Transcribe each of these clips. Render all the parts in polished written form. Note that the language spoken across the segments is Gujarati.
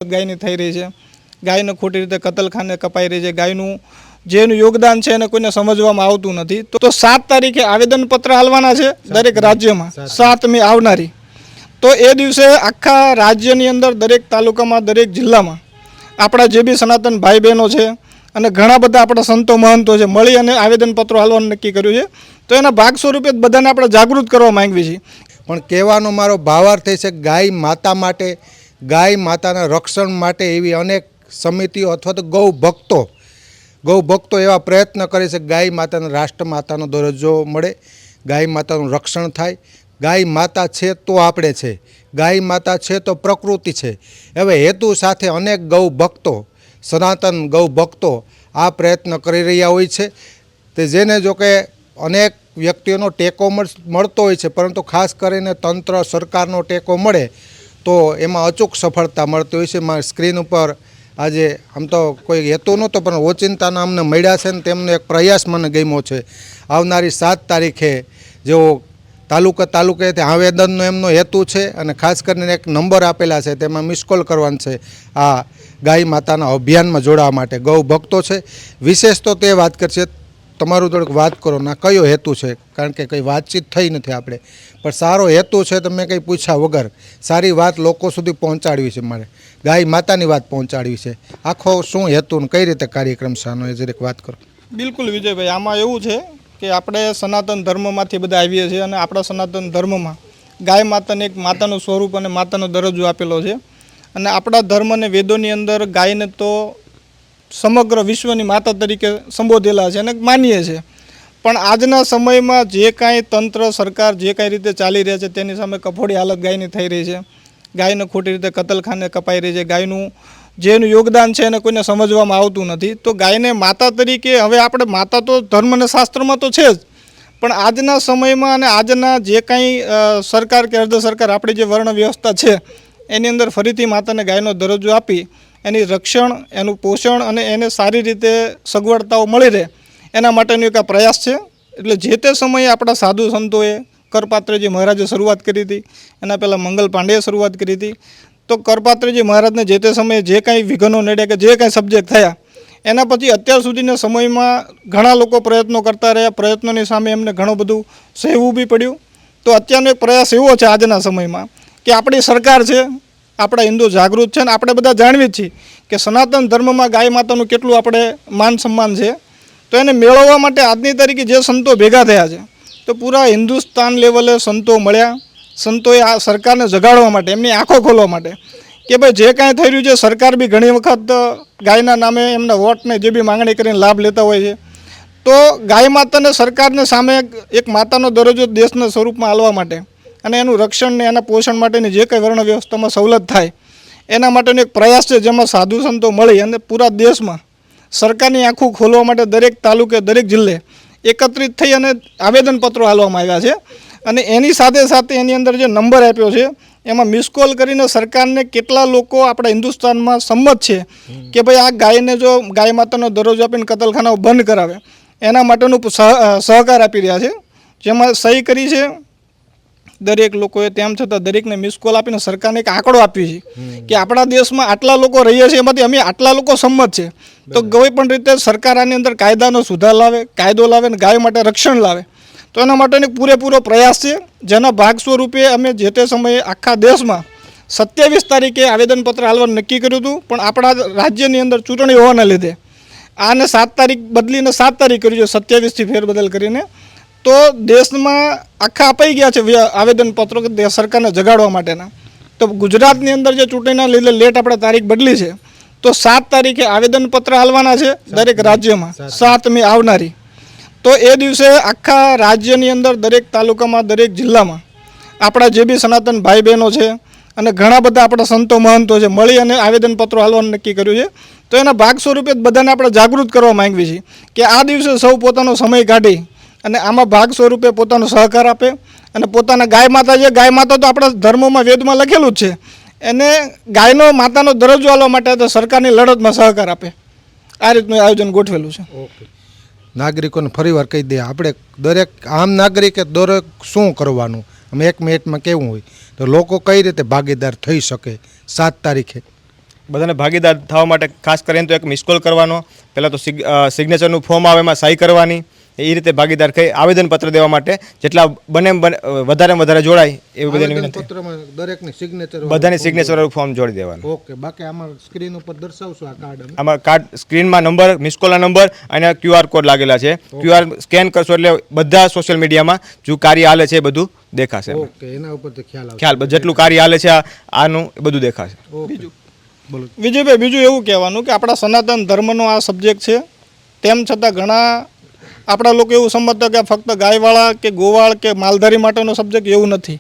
ગાયની થઈ રહી છે, ગાયને ખોટી રીતે કતલખાને કપાઈ રહી છે, ગાયનું જેનું યોગદાન છે એને કોઈને સમજવામાં આવતું નથી। તો 7 તારીખે આવેદનપત્ર હાલવાના છે દરેક રાજ્યમાં, 7 મે આવનારી। તો એ દિવસે આખા રાજ્યની અંદર દરેક તાલુકામાં દરેક જિલ્લામાં આપણા જે બી સનાતન ભાઈ બહેનો છે અને ઘણા બધા આપણા સંતો મહંતો છે મળી અને આવેદનપત્રો હાલવાનું નક્કી કર્યું છે। તો એના ભાગ સ્વરૂપે બધાને આપણે જાગૃત કરવા માંગીએ છીએ। પણ કહેવાનો મારો ભાવાર્થ છે ગાય માતા માટે, ગાય માતાના રક્ષણ માટે એવી અનેક સમિતિઓ અથવા તો ગૌ ભક્તો એવા પ્રયત્ન કરે છે ગાય માતાના રાષ્ટ્રમાતાનો દરજ્જો મળે, ગાય માતાનું રક્ષણ થાય। ગાય માતા છે તો આપણે છે, ગાય માતા છે તો પ્રકૃતિ છે। હવે હેતુ સાથે અનેક ગૌ ભક્તો, સનાતન ગૌ ભક્તો આ પ્રયત્ન કરી રહ્યા હોય છે। તે જેને જો કે અનેક વ્યક્તિઓનો ટેકો મળતો હોય છે, પરંતુ ખાસ કરીને તંત્ર સરકારનો ટેકો મળે તો એમાં અચૂક સફળતા મળતી હોય છે। મારી સ્ક્રીન ઉપર આજે આમ તો કોઈ હેતુ નહોતો પણ ઓચિંતાના અમને મળ્યા છે ને તેમનો એક પ્રયાસ મને ગમ્યો છે। આવનારી 7 તારીખે જેઓ તાલુકે આવેદનનો એમનો હેતુ છે અને ખાસ કરીને એક નંબર આપેલા છે તેમાં મિસ કોલ કરવાનું છે આ ગાય માતાના અભિયાનમાં જોડાવા માટે। ગૌ ભક્તો છે વિશેષ તો તે વાત કરશે, તમારું થોડુંક વાત કરો ના કયો હેતુ છે, કારણ કે કંઈ વાતચીત થઈ નથી આપણે, પણ સારો હેતુ છે તો મેં કંઈ પૂછ્યા વગર સારી વાત લોકો સુધી પહોંચાડવી છે, મારે ગાય માતાની વાત પહોંચાડવી છે। આખો શું હેતુ ને કઈ રીતે કાર્યક્રમ સાનો એ જરીક વાત કરો। બિલકુલ વિજયભાઈ, આમાં એવું છે કે આપણે સનાતન ધર્મમાંથી બધા આવીએ છીએ અને આપણા સનાતન ધર્મમાં ગાય માતાને એક માતાનું સ્વરૂપ અને માતાનો દરજ્જો આપેલો છે અને આપણા ધર્મ અને વેદોની અંદર ગાયને તો સમગ્ર વિશ્વની માતા તરીકે સંબોધેલા છે અને માનીએ છીએ। પણ આજના સમયમાં જે કાંઈ તંત્ર સરકાર જે કાંઈ રીતે ચાલી રહ્યા છે તેની સામે કફોડી હાલત ગાયની થઈ રહી છે, ગાયને ખોટી રીતે કતલખાને કપાઈ રહી છે, ગાયનું જેનું યોગદાન છે એને કોઈને સમજવામાં આવતું નથી। તો ગાયને માતા તરીકે હવે આપણે માતા તો ધર્મ અને શાસ્ત્રમાં તો છે જ, પણ આજના સમયમાં અને આજના જે કાંઈ સરકાર કે અર્ધ સરકાર આપણી જે વર્ણ વ્યવસ્થા છે એની અંદર ફરીથી માતાને ગાયનો દરજ્જો આપી એની રક્ષણ, એનું પોષણ અને એને સારી રીતે સગવડતાઓ મળી રહે એના માટેનો એક આ પ્રયાસ છે। એટલે જે તે સમયે આપણા સાધુ સંતોએ કરપાત્રજી મહારાજે શરૂઆત કરી હતી, એના પહેલાં મંગલ પાંડેએ શરૂઆત કરી હતી। તો કરપાત્રજી મહારાજને જે તે સમયે જે કાંઈ વિઘ્નો નડ્યા કે જે કાંઈ સબ્જેક્ટ થયા એના પછી અત્યાર સુધીના સમયમાં ઘણા લોકો પ્રયત્નો કરતા રહ્યા, પ્રયત્નોની સામે એમને ઘણું બધું સહેવું બી પડ્યું। તો અત્યારનો એક પ્રયાસ એવો છે આજના સમયમાં કે આપણી સરકાર છે, આપણા હિન્દુ જાગૃત છે અને આપણે બધા જાણવી જ છીએ કે સનાતન ધર્મમાં ગાય માતાનું કેટલું આપણે માન સન્માન છે। તો એને મેળવવા માટે આજની તારીખે જે સંતો ભેગા થયા છે તો પૂરા હિન્દુસ્તાન લેવલે સંતો મળ્યા, સંતોએ આ સરકારને જગાડવા માટે, એમની આંખો ખોલવા માટે કે ભાઈ જે કાંઈ થઈ રહ્યું છે, સરકાર બી ઘણી વખત ગાયના નામે એમના વોટને જે બી માંગણી કરીને લાભ લેતા હોય છે। તો ગાય માતાને સરકારને સામે એક માતાનો દરજ્જો દેશના સ્વરૂપમાં આલવા માટે અને એનું રક્ષણ ને એના પોષણ માટેની જે કંઈ વર્ણ વ્યવસ્થામાં સવલત થાય એના માટેનો એક પ્રયાસ છે, જેમાં સાધુ સંતો મળી અને પૂરા દેશમાં સરકારની આંખો ખોલવા માટે દરેક તાલુકે દરેક જિલ્લે એકત્રિત થઈ અને આવેદનપત્રો હાલવામાં આવ્યા છે। અને એની સાથે સાથે એની અંદર જે નંબર આપ્યો છે એમાં મિસ કોલ કરીને સરકારને કેટલા લોકો આપણા હિન્દુસ્તાનમાં સંમત છે કે ભાઈ આ ગાયને જો ગાય માતાનો દરજ્જો આપીને કતલખાનાઓ બંધ કરાવે એના માટેનું સહકાર આપી રહ્યા છે, જેમાં સહી કરી છે દરેક લોકોએ। તેમ છતાં દરેકને મિસ કોલ આપીને સરકારને એક આંકડો આપીએ છીએ કે આપણા દેશમાં આટલા લોકો રહીએ છીએ, એમાંથી અમે આટલા લોકો સંમત છે। તો કોઈ પણ રીતે સરકાર આની અંદર કાયદાનો સુધાર લાવે, કાયદો લાવે અને ગાય માટે રક્ષણ લાવે તો એના માટેનો પૂરેપૂરો પ્રયાસ છે, જેના ભાગ સ્વરૂપે અમે જે તે સમયે આખા દેશમાં 27 તારીખે આવેદનપત્ર હાલવાનું નક્કી કર્યું હતું, પણ આપણા રાજ્યની અંદર ચૂંટણી હોવાના લીધે આને 7 તારીખ બદલીને 7 તારીખ કર્યું છે, 27થી ફેરબદલ કરીને। તો દેશમાં આખા અપાઈ ગયા છે આવેદનપત્રો કે સરકારને જગાડવા માટેના। તો ગુજરાતની અંદર જે ચૂંટણીના લીધે લેટ આપણે તારીખ બદલી છે તો 7 તારીખે આવેદનપત્ર હાલવાના છે દરેક રાજ્યમાં, 7 મે આવનારી। તો એ દિવસે આખા રાજ્યની અંદર દરેક તાલુકામાં દરેક જિલ્લામાં આપણા જે બી સનાતન ભાઈ બહેનો છે અને ઘણા બધા આપણા સંતો મહંતો છે મળી અને આવેદનપત્રો હાલવાનું નક્કી કર્યું છે। તો એના ભાગ સ્વરૂપે બધાને આપણે જાગૃત કરવા માંગીએ છીએ કે આ દિવસે સૌ પોતાનો સમય કાઢી અને આમાં ભાગ સ્વરૂપે પોતાનો સહકાર આપે અને પોતાના ગાય માતા છે, ગાય માતા તો આપણા ધર્મોમાં વેદમાં લખેલું જ છે, એને ગાયનો માતાનો દરજ્જો આપવા માટે તો સરકારની લડતમાં સહકાર આપે। આ રીતનું આયોજન ગોઠવેલું છે। ઓકે, નાગરિકોને ફરીવાર કહી દઈએ આપણે દરેક આમ નાગરિકે દરેક શું કરવાનું, અમે 1 મિનિટમાં કેવું હોય તો લોકો કઈ રીતે ભાગીદાર થઈ શકે 7 તારીખે? બધાને ભાગીદાર થવા માટે ખાસ કરીને તો એક મિસ કોલ કરવાનો, પહેલાં તો સિગ્નેચરનું ફોર્મ આવે એમાં સહી કરવાની, એ રીતે ભાગીદાર થઈ આવેદનપત્ર દેવા માટે જેટલા વધારે જોડાય એવી બધાની વિનંતી. આવેદનપત્રમાં દરેકની સિગ્નેચર બધાની સિગ્નેચર ફોર્મ જોડી દેવાનું. ઓકે, બાકી આમાં સ્ક્રીન ઉપર દર્શાવશો આ કાર્ડ અમે? આમાં કાર્ડ સ્ક્રીનમાં નંબર, મિસ કોલના નંબર અને QR કોડ લાગેલા છે. QR સ્કેન કરશો એટલે બધા સોશિયલ મીડિયામાં જો કાર્ય હાલે છે એ બધું દેખાશે. ઓકે, એના ઉપરથી ખ્યાલ આવશે. ખ્યાલ જેટલું કાર્ય હાલે છે આનું એ બધું દેખાશે. બીજું બોલો. વિજયભાઈ, બીજું એવું કહેવાનું કે આપણા સનાતન ધર્મનો આ સબ્જેક્ટ છે, તેમ છતાં ઘણા આપણા લોકો એવું સમજતા કે ફક્ત ગાયવાળા કે ગોવાળ કે માલધારી માટેનો સબ્જેક્ટ એવું નથી.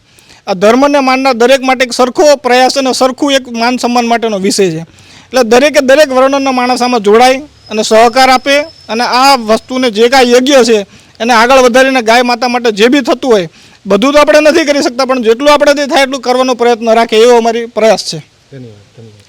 આ ધર્મને માનનાર દરેક માટે એક સરખો પ્રયાસ અને સરખું એક માન સન્માન માટેનો વિષય છે. એટલે દરેક વર્ણનના માણસ આમાં જોડાય અને સહકાર આપે અને આ વસ્તુને જે કાંઈ યજ્ઞ છે એને આગળ વધારીને ગાય માતા માટે જે બી થતું હોય બધું તો આપણે નથી કરી શકતા, પણ જેટલું આપણેથી થાય એટલું કરવાનો પ્રયત્ન રાખે એવો અમારી પ્રયાસ છે. ધન્યવાદ.